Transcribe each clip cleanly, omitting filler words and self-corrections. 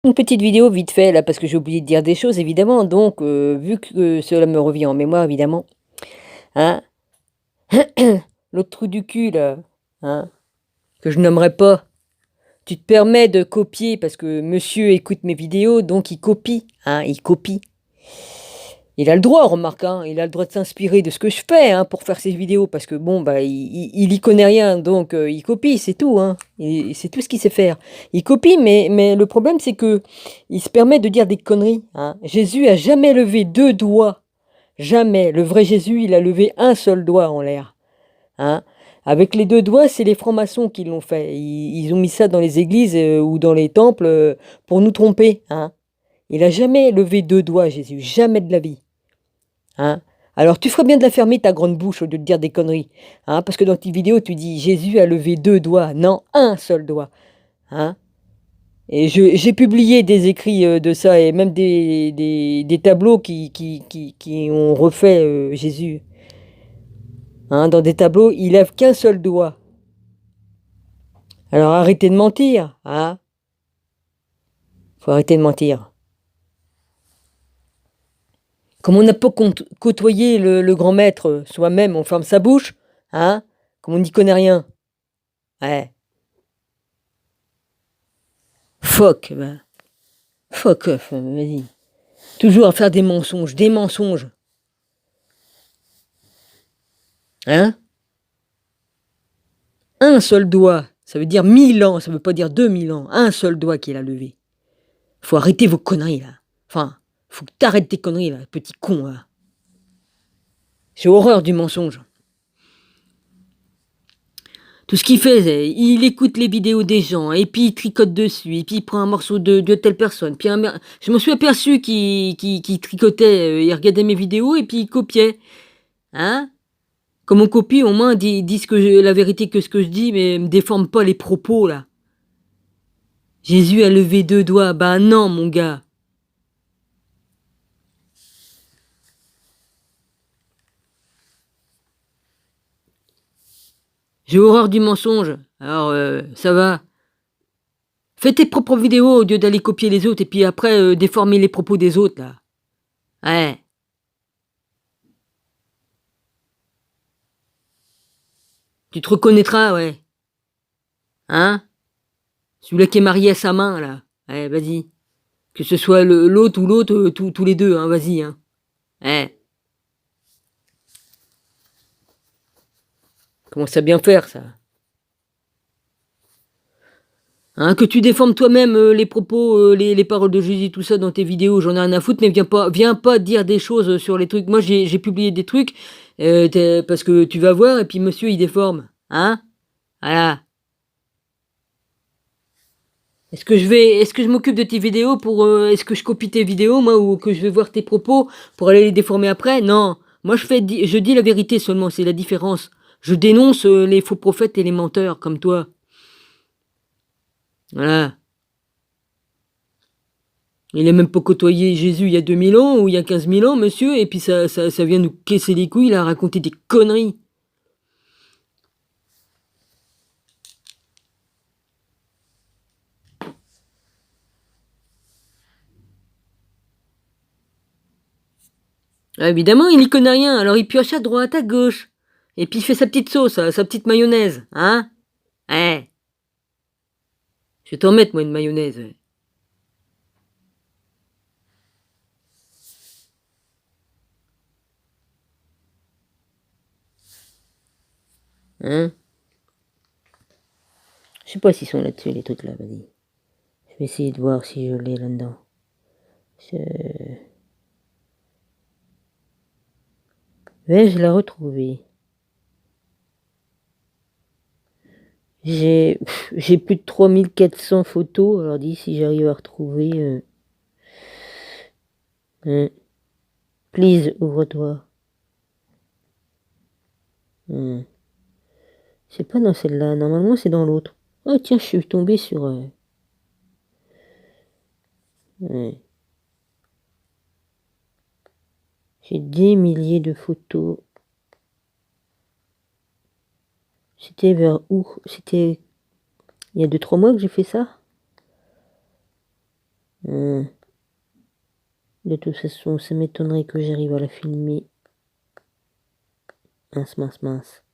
Une petite vidéo vite fait là parce que j'ai oublié de dire des choses évidemment, donc vu que cela me revient en mémoire évidemment, hein, l'autre trou du cul là, hein, que je nommerai pas, tu te permets de copier parce que monsieur écoute mes vidéos donc il copie, hein, il copie. Il a le droit, remarque, hein, il a le droit de s'inspirer de ce que je fais hein, pour faire ses vidéos parce que bon bah il y connaît rien donc il copie, c'est tout, hein, c'est tout ce qu'il sait faire. Il copie mais le problème c'est que il se permet de dire des conneries, hein. Jésus a jamais levé deux doigts, jamais. Le vrai Jésus il a levé un seul doigt en l'air, hein. Avec les deux doigts c'est les francs-maçons qui l'ont fait. Ils ont mis ça dans les églises ou dans les temples pour nous tromper, hein. Il a jamais levé deux doigts Jésus, jamais de la vie. Hein? Alors tu ferais bien de la fermer ta grande bouche au lieu de dire des conneries. Hein? Parce que dans tes vidéos, tu dis Jésus a levé deux doigts. Non, un seul doigt. Hein? Et j'ai publié des écrits de ça et même des tableaux qui ont refait Jésus. Hein? Dans des tableaux, il lève qu'un seul doigt. Alors arrêtez de mentir. Hein? Faut arrêter de mentir. Comme on n'a pas côtoyé le grand maître soi-même, on ferme sa bouche. Hein? Comme on n'y connaît rien. Ouais. Fuck, bah. Fuck off, vas-y. Toujours à faire des mensonges, des mensonges. Hein? Un seul doigt, ça veut dire 1000 ans, ça veut pas dire 2000 ans. Un seul doigt qu'il a levé. Faut arrêter vos conneries, là. Enfin, faut que t'arrêtes tes conneries, là, petit con, là. J'ai horreur du mensonge. Tout ce qu'il fait, c'est, il écoute les vidéos des gens, et puis il tricote dessus, et puis il prend un morceau de telle personne. Puis je me suis aperçu qu'il tricotait, il regardait mes vidéos, et puis il copiait. Hein? Comme on copie, au moins, dis la vérité que ce que je dis, mais me déforme pas les propos, là. Jésus a levé deux doigts. Bah non, mon gars. J'ai horreur du mensonge. Alors, ça va. Fais tes propres vidéos au lieu d'aller copier les autres et puis après déformer les propos des autres, là. Ouais. Tu te reconnaîtras, ouais. Hein? Celui-là qui est marié à sa main, là. Ouais, vas-y. Que ce soit l'autre ou l'autre, tous les deux, hein, vas-y, hein. Ouais. Commence à bien faire, ça. Hein, que tu déformes toi-même les propos, les paroles de Jésus, tout ça dans tes vidéos, j'en ai rien à foutre, mais viens pas dire des choses sur les trucs. Moi, j'ai publié des trucs, parce que tu vas voir, et puis monsieur, il déforme. Hein? Voilà. Est-ce que je m'occupe de tes vidéos est-ce que je copie tes vidéos, moi, ou que je vais voir tes propos pour aller les déformer après? Non. Moi, je dis la vérité seulement, c'est la différence. Je dénonce les faux prophètes et les menteurs, comme toi. Voilà. Il a même pas côtoyé Jésus il y a 2000 ans ou il y a 15 000 ans, monsieur, et puis ça vient nous casser les couilles, il a raconté des conneries. Ah, évidemment, il y connaît rien, alors il pioche à droite, à gauche. Et puis il fait sa petite sauce, sa petite mayonnaise, hein? Ouais. Je vais t'en mettre, moi, une mayonnaise. Hein? Je sais pas s'ils sont là-dessus, les trucs là, vas-y. Je vais essayer de voir si je l'ai là-dedans. Vais-je la retrouver? J'ai plus de 3400 photos, alors dis si j'arrive à retrouver. Please, ouvre-toi. C'est pas dans celle-là, normalement c'est dans l'autre. Oh tiens, je suis tombé sur... ouais. J'ai des milliers de photos. C'était vers où? C'était il y a 2-3 mois que j'ai fait ça? De toute façon, ça m'étonnerait que j'arrive à la filmer. Mince, mince, mince.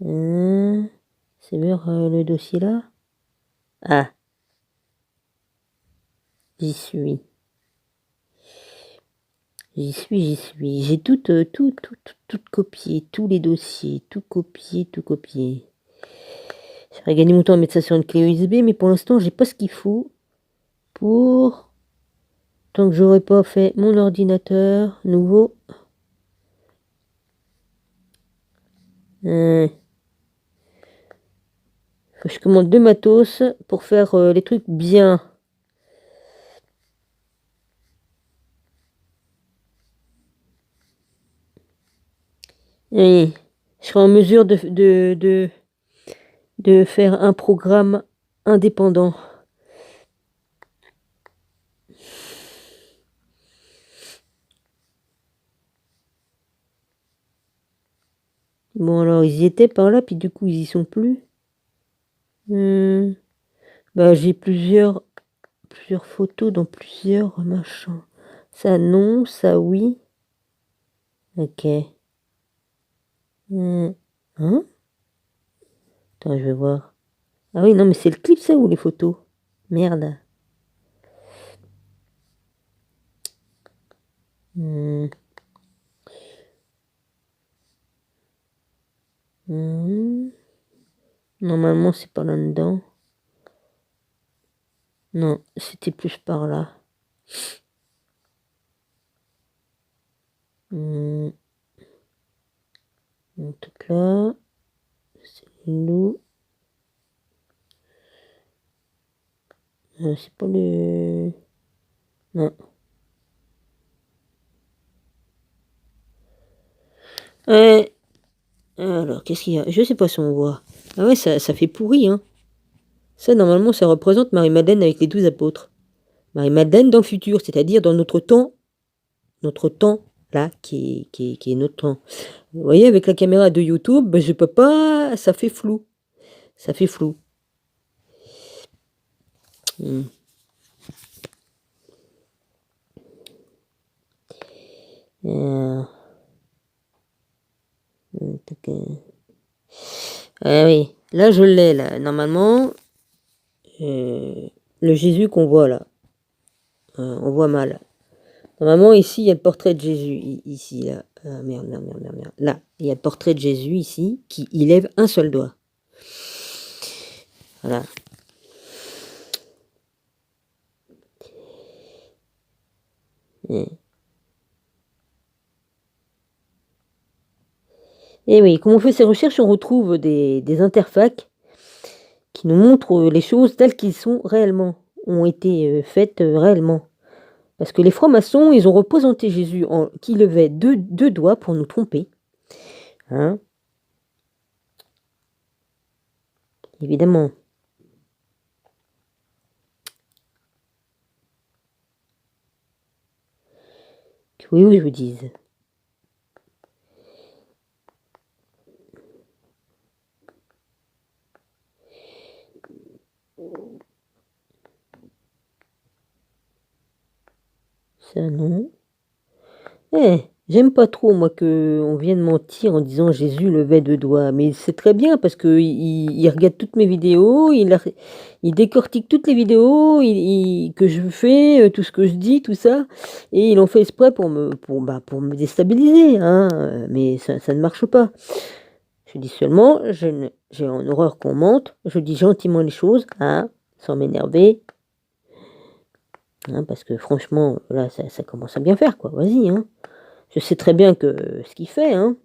C'est vers le dossier là? Ah, j'y suis. J'y suis, j'y suis. J'ai tout copié, tous les dossiers, tout copié, tout copié. J'aurais gagné mon temps à mettre ça sur une clé USB, mais pour l'instant, j'ai pas ce qu'il faut pour... Tant que j'aurais pas fait mon ordinateur nouveau. Faut que je commande 2 matos pour faire les trucs bien. Et je serai en mesure de faire un programme indépendant. Bon, alors, ils y étaient par là, puis du coup, ils y sont plus. Bah, j'ai plusieurs photos dans plusieurs machins. Ça, non. Ça, oui. Ok. Hein? Attends, je vais voir. Ah oui, non, mais c'est le clip, ça, ou les photos? Merde. Normalement, c'est pas là-dedans. Non, c'était plus par là. En tout cas, c'est loup. C'est pas le... Non. Alors, qu'est-ce qu'il y a? Je sais pas si on voit. Ah ouais, ça fait pourri, hein. Ça, normalement, ça représente Marie-Madeleine avec les 12 apôtres. Marie-Madeleine dans le futur, c'est-à-dire dans notre temps, là, qui est notre temps. Vous voyez, avec la caméra de YouTube, ben, je peux pas... Ça fait flou. Ça fait flou. Ah oui, là je l'ai, là. Normalement, le Jésus qu'on voit là, on voit mal. Normalement, ici, il y a le portrait de Jésus. Ici, là. Merde. Là, il y a le portrait de Jésus ici, il lève un seul doigt. Voilà. Et oui, quand on fait ces recherches, on retrouve des interfaces qui nous montrent les choses telles qu'elles sont réellement, ont été faites réellement. Parce que les francs-maçons, ils ont représenté Jésus qui levait deux doigts pour nous tromper. Hein? Évidemment. Oui, je vous dise. Ça, non. J'aime pas trop, moi, qu'on vienne mentir en disant Jésus levait 2 doigts. Mais c'est très bien parce que il regarde toutes mes vidéos, il décortique toutes les vidéos que je fais, tout ce que je dis, tout ça. Et il en fait exprès pour me déstabiliser. Hein, mais ça ne marche pas. Je dis seulement, j'ai en horreur qu'on mente. Je dis gentiment les choses, hein, sans m'énerver. Hein, parce que franchement, là, ça commence à bien faire, quoi. Vas-y, hein. Je sais très bien que ce qu'il fait, hein.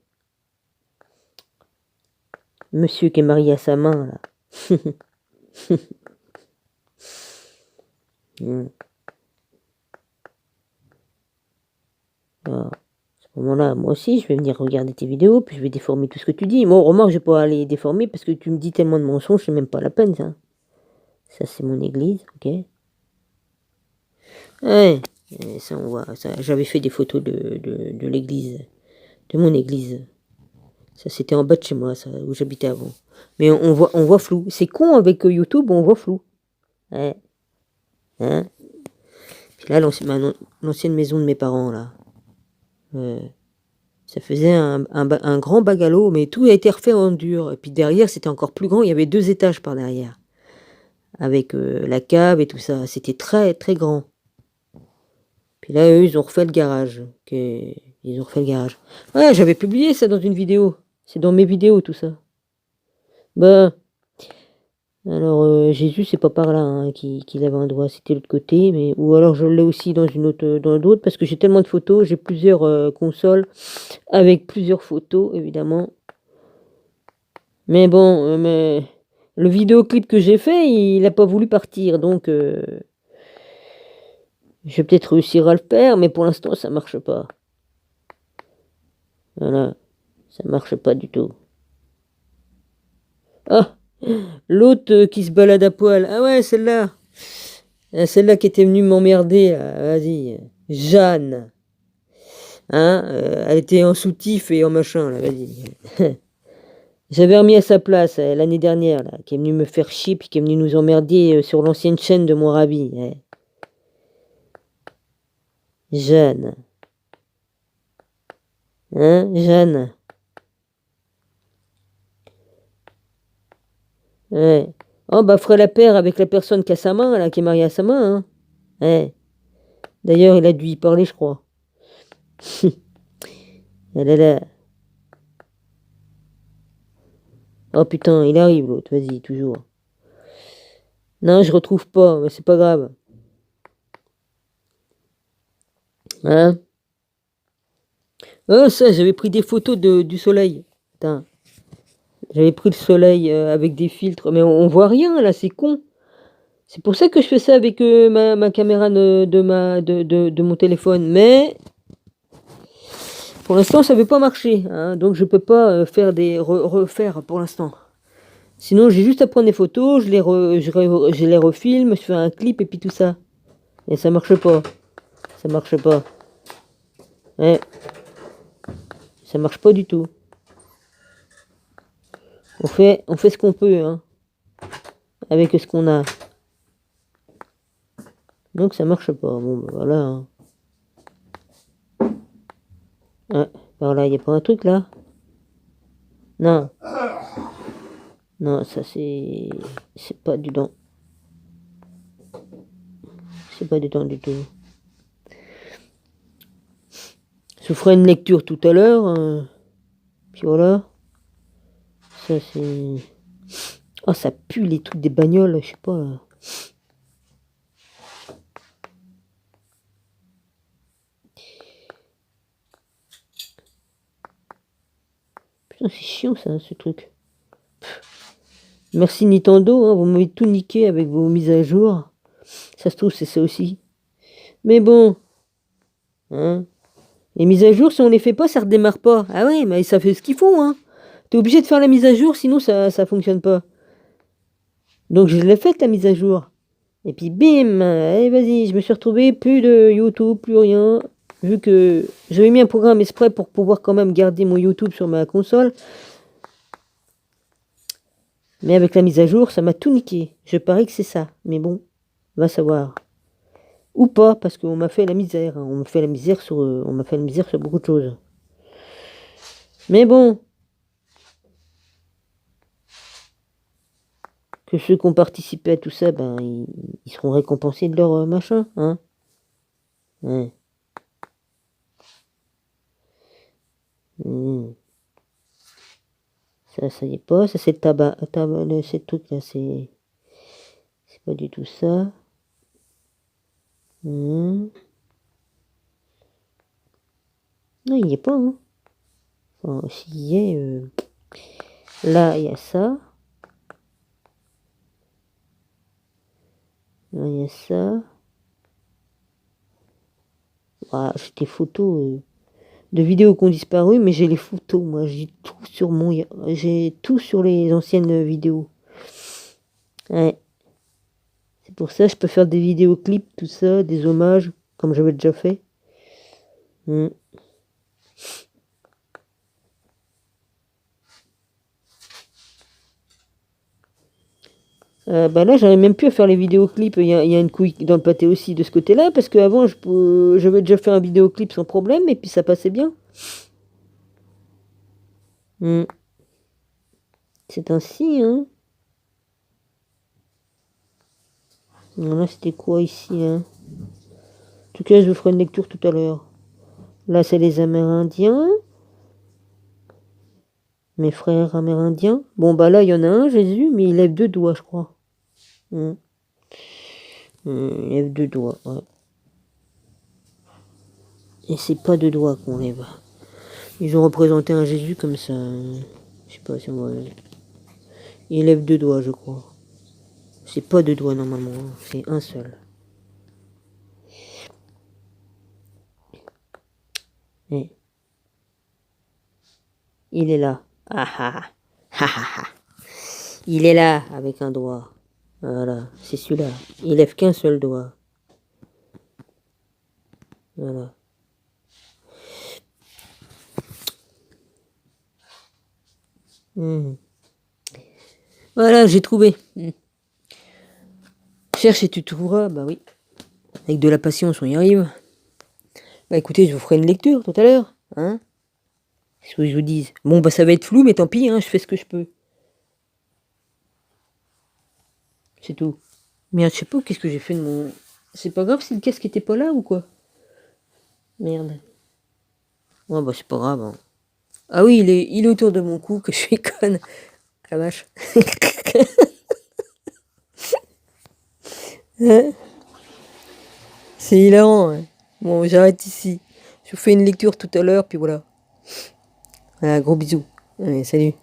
Monsieur qui est marié à sa main, là. Alors, à ce moment-là, moi aussi, je vais venir regarder tes vidéos, puis je vais déformer tout ce que tu dis. Moi, remarque, je vais pas aller déformer parce que tu me dis tellement de mensonges, c'est même pas la peine, ça. Ça, c'est mon église, ok. Ouais, ça, on voit. Ça, j'avais fait des photos de l'église, de mon église. Ça, c'était en bas de chez moi, ça, où j'habitais avant. Mais on voit flou. C'est con avec YouTube, on voit flou. Ouais. Hein? Là, l'ancienne maison de mes parents, là. Ça faisait un grand bungalow, mais tout a été refait en dur. Et puis derrière, c'était encore plus grand. Il y avait 2 étages par derrière. Avec la cave et tout ça. C'était très, très grand. Puis là, eux, ils ont refait le garage. Ils ont refait le garage. Ouais, j'avais publié ça dans une vidéo. C'est dans mes vidéos, tout ça. Bah, alors, Jésus, c'est pas par là hein, qu'il avait un doigt, c'était l'autre côté. Mais, ou alors, je l'ai aussi dans d'autres, parce que j'ai tellement de photos. J'ai plusieurs consoles avec plusieurs photos, évidemment. Mais bon, mais le vidéoclip que j'ai fait, il a pas voulu partir. Donc, je vais peut-être réussir à le faire, mais pour l'instant, ça marche pas. Voilà, ça marche pas du tout. Ah, l'autre qui se balade à poil. Ah ouais, celle-là. Celle-là qui était venue m'emmerder, là. Vas-y. Jeanne. Hein, elle était en soutif et en machin, là, vas-y. J'avais remis à sa place l'année dernière, là, qui est venue me faire chier, puis qui est venue nous emmerder sur l'ancienne chaîne de Moravi. Ouais. Jeanne. Hein, Jeanne. Ouais. Oh, bah, ferait la paire avec la personne qui a sa main, là, qui est mariée à sa main, hein. Ouais. D'ailleurs, il a dû y parler, je crois. Elle est là. Oh putain, il arrive l'autre, vas-y, toujours. Non, je retrouve pas, mais c'est pas grave. Hein? Oh, ça, j'avais pris des photos du soleil. Putain, j'avais pris le soleil avec des filtres, mais on voit rien là, c'est con. C'est pour ça que je fais ça avec ma caméra de mon téléphone. Mais pour l'instant, ça ne veut pas marcher. Hein, donc je peux pas refaire pour l'instant. Sinon, j'ai juste à prendre des photos, je les refilme, je fais un clip et puis tout ça. Et ça marche pas. Ça marche pas. Ouais, ça marche pas du tout. On fait ce qu'on peut, hein, avec ce qu'on a. Donc ça marche pas. Bon, bah, voilà. Hein. Ouais, par là, il n'y a pas un truc là? Non. Non, ça c'est. C'est pas du dent. C'est pas du dent du tout. Je ferai une lecture tout à l'heure. Puis voilà. Ça c'est. Oh, ça pue les trucs des bagnoles, je sais pas là. Putain, c'est chiant ça, ce truc. Merci Nintendo, hein, vous m'avez tout niqué avec vos mises à jour. Ça se trouve, c'est ça aussi. Mais bon. Hein. Les mises à jour, si on les fait pas, ça redémarre pas. Ah ouais, mais ça fait ce qu'il faut, hein. T'es obligé de faire la mise à jour, sinon ça fonctionne pas. Donc je l'ai faite la mise à jour. Et puis bim, allez vas-y, je me suis retrouvé, plus de YouTube, plus rien. Vu que j'avais mis un programme exprès pour pouvoir quand même garder mon YouTube sur ma console. Mais avec la mise à jour, ça m'a tout niqué. Je parie que c'est ça. Mais bon, va savoir. Ou pas, parce qu'on m'a fait la misère. Hein. On m'a fait la misère sur beaucoup de choses. Mais bon. Que ceux qui ont participé à tout ça, ben, ils seront récompensés de leur machin, hein. Ouais. Mmh. Ça y est pas. Ça, c'est le tabac ces trucs-là, c'est pas du tout ça. Mmh. Non, il n'y est pas, hein. Enfin, s'il y est... Là, il y a ça. Là, il y a ça. Ah, j'ai des photos de vidéos qui ont disparu, mais j'ai les photos, moi. J'ai tout sur les anciennes vidéos. Ouais. C'est pour ça que je peux faire des vidéoclips, tout ça, des hommages, comme j'avais déjà fait. Mmh. Bah là, j'arrive même plus à faire les vidéoclips. Il y a une couille dans le pâté aussi de ce côté-là, parce qu'avant, j'avais déjà fait un vidéoclip sans problème, et puis ça passait bien. Hmm. C'est ainsi, hein. Là, c'était quoi ici, hein? En tout cas, je vous ferai une lecture tout à l'heure. Là, c'est les Amérindiens. Mes frères amérindiens. Bon, bah là, il y en a un, Jésus, mais il lève deux doigts, je crois. Hmm. Il lève deux doigts, ouais. Et c'est pas deux doigts qu'on lève. Ils ont représenté un Jésus comme ça. Je sais pas si on voit. Il lève deux doigts, je crois. C'est pas deux doigts normalement, hein. C'est un seul. Et il est là. Ah ah ah ah ah. Il est là avec un doigt. Voilà, c'est celui-là. Il lève qu'un seul doigt. Voilà. Hmm. Voilà, j'ai trouvé. Cherche et tu trouveras, bah oui. Avec de la patience, on y arrive. Bah écoutez, je vous ferai une lecture tout à l'heure, hein. Qu'est-ce que je vous dise? Bon, bah ça va être flou, mais tant pis, hein, je fais ce que je peux. C'est tout. Merde, je sais pas qu'est-ce que j'ai fait de mon... C'est pas grave si le casque était pas là ou quoi? Merde. Ouais, bah c'est pas grave, hein. Ah oui, il est autour de mon cou, que je suis conne. La vache. Hein. C'est hilarant, hein. Bon, j'arrête ici. Je vous fais une lecture tout à l'heure, puis voilà. Voilà, gros bisous. Allez, salut.